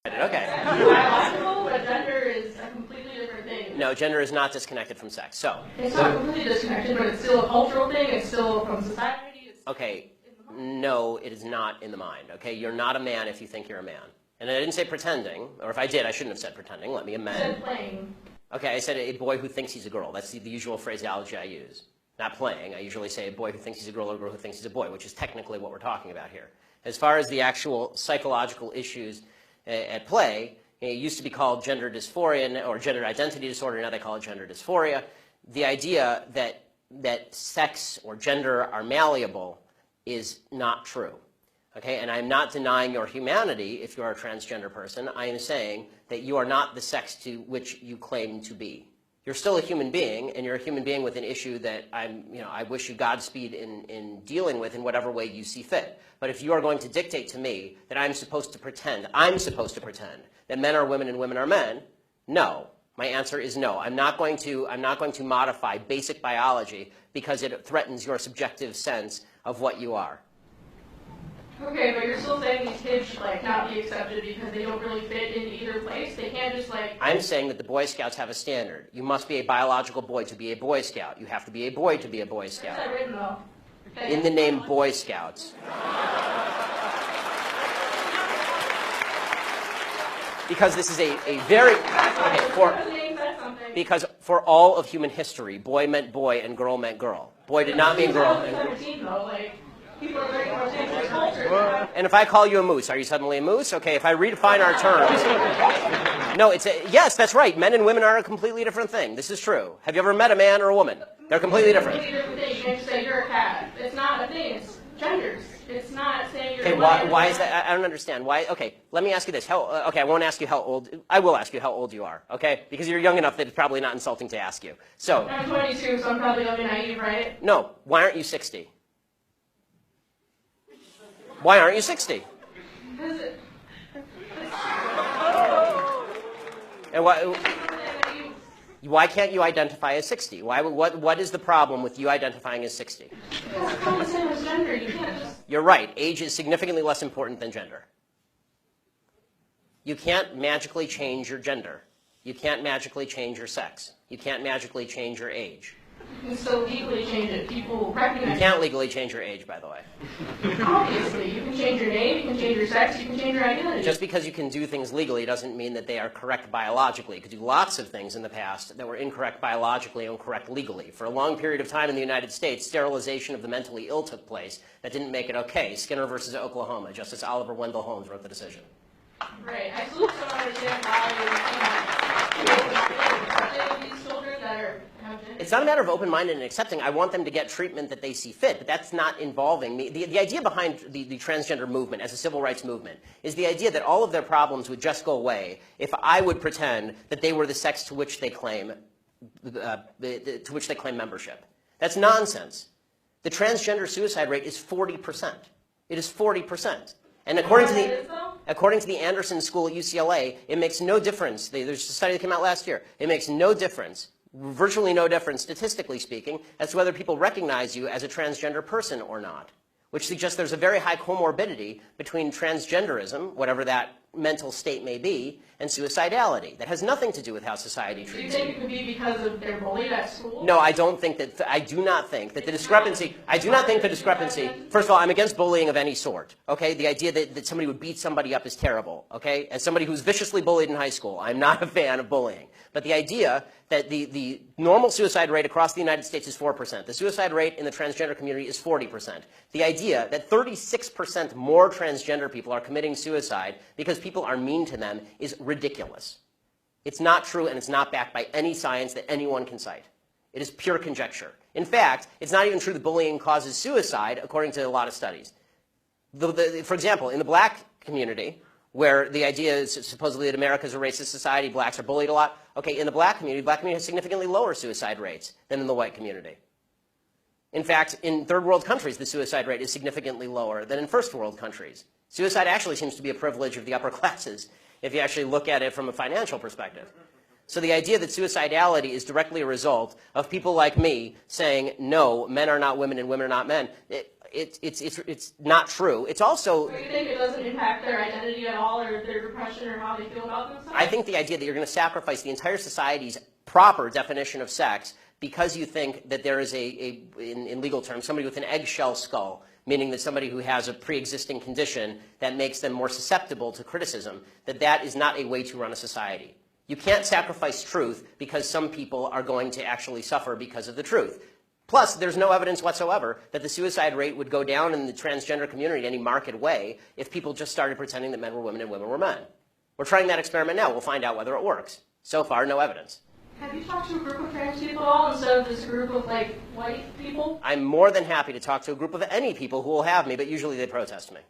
Okay. Biological, but gender is a completely different thing. No, gender is not disconnected from sex. So. It's not completely disconnected, but it's still a cultural thing. It's still from society. It's Okay. No, it is not in the mind. Okay, you're not a man if you think you're a man. And I didn't say pretending, or if I did, I shouldn't have said pretending. Let me amend. You said playing. Okay, I said a boy who thinks he's a girl. That's the usual phraseology I use. Not playing. I usually say a boy who thinks he's a girl or a girl who thinks he's a boy, which is technically what we're talking about here. As far as the actual psychological issues at play, it used to be called gender dysphoria or gender identity disorder. Now they call it gender dysphoria. The idea that sex or gender are malleable is not true. Okay, and I'm not denying your humanity if you're a transgender person. I am saying that you are not the sex to which you claim to be. You're still a human being, and you're a human being with an issue that I wish you Godspeed in dealing with in whatever way you see fit. But if you are going to dictate to me that I'm supposed to pretend that men are women and women are men, no. My answer is no. I'm not going to modify basic biology because it threatens your subjective sense of what you are. Okay, but you're still saying these kids should not be accepted because they don't really fit into either place. They can't just I'm saying that the Boy Scouts have a standard. You must be a biological boy to be a Boy Scout. You have to be a boy to be a Boy Scout. Where's that written though? Okay. In the name Boy Scouts. Because this is a very because for all of human history, boy meant boy and girl meant girl. Boy did not mean girl. People are very much into their culture. And if I call you a moose, are you suddenly a moose? Okay, if I redefine our terms. No, yes, that's right. Men and women are a completely different thing. This is true. Have you ever met a man or a woman? They're completely different. It's a completely different thing. You can't just say you're a cat. It's not a thing. It's genders. It's not saying you're okay, why is that? I don't understand. Why? Okay, let me ask you this. Okay, I won't ask you how old. I will ask you how old you are, okay? Because you're young enough that it's probably not insulting to ask you. So. I'm 22, so I'm probably young and naive, right? No. Why aren't you 60? Why aren't you 60? And why can't you identify as 60? What is the problem with you identifying as 60? Because it's not the same as gender. You can't just... You're right. Age is significantly less important than gender. You can't magically change your gender. You can't magically change your sex. You can't magically change your age. You can still legally change it. People recognize. You can't legally change your age, by the way. Obviously, you can change your name, you can change your sex, you can change your identity. Just because you can do things legally doesn't mean that they are correct biologically. You could do lots of things in the past that were incorrect biologically and correct legally. For a long period of time in the United States, sterilization of the mentally ill took place. That didn't make it okay. Skinner versus Oklahoma. Justice Oliver Wendell Holmes wrote the decision. Right. I still don't understand why these children that are... It's not a matter of open-minded and accepting. I want them to get treatment that they see fit, but that's not involving me. The idea behind the transgender movement as a civil rights movement is the idea that all of their problems would just go away if I would pretend that they were the sex to which they claim membership. That's nonsense. The transgender suicide rate is 40%. It is 40%. And according to the Anderson School at UCLA, it makes no difference. There's a study that came out last year. It makes no difference, virtually no difference, statistically speaking, as to whether people recognize you as a transgender person or not, which suggests there's a very high comorbidity between transgenderism, whatever that mental state may be, and suicidality. That has nothing to do with how society treats you. Do you think it could be because of their bullied at school? No, I don't think that. I do not think that the discrepancy. I do not think the discrepancy. First of all, I'm against bullying of any sort. Okay, the idea that somebody would beat somebody up is terrible. Okay, as somebody who's viciously bullied in high school, I'm not a fan of bullying. But the idea that the normal suicide rate across the United States is 4%. The suicide rate in the transgender community is 40%. The idea that 36% more transgender people are committing suicide because people are mean to them is ridiculous. It's not true, and it's not backed by any science that anyone can cite. It is pure conjecture. In fact, it's not even true that bullying causes suicide, according to a lot of studies. For example, in the black community, where the idea is supposedly that America is a racist society, blacks are bullied a lot. Okay, in the black community has significantly lower suicide rates than in the white community. In fact, in third world countries, the suicide rate is significantly lower than in first world countries. Suicide actually seems to be a privilege of the upper classes, if you actually look at it from a financial perspective. So the idea that suicidality is directly a result of people like me saying, no, men are not women and women are not men, it's not true. It's also... Do you think it doesn't impact their identity at all, or their depression, or how they feel about themselves? I think the idea that you're going to sacrifice the entire society's proper definition of sex because you think that there is in legal terms, somebody with an eggshell skull, meaning that somebody who has a pre-existing condition that makes them more susceptible to criticism, that is not a way to run a society. You can't sacrifice truth because some people are going to actually suffer because of the truth. Plus, there's no evidence whatsoever that the suicide rate would go down in the transgender community in any marked way if people just started pretending that men were women and women were men. We're trying that experiment now. We'll find out whether it works. So far, no evidence. Have you talked to a group of trans people at all instead of this group of, like, white people? I'm more than happy to talk to a group of any people who will have me, but usually they protest me.